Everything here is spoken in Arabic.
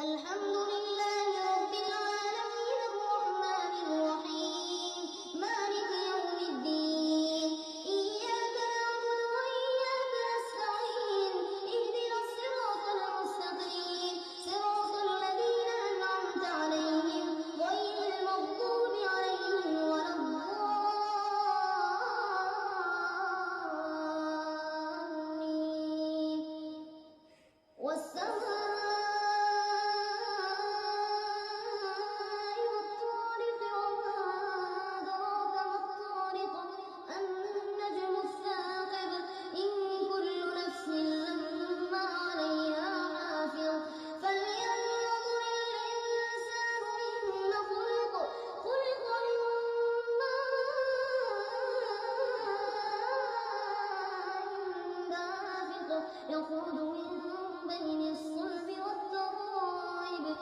الحمد لله رب العالمين الرحمن الرحيم مالك يوم الدين إياك نعبد وإياك نستعين اهدنا الصراط المستقيم صراط الذين أنعمت عليهم غير المغضوب عليهم ولا الضالين النجم الثاقب إن كل نفس لما عليها حافظ فلينظر الإنسان مما خلق من ماء دافق يخرج من بين الصلب والترائب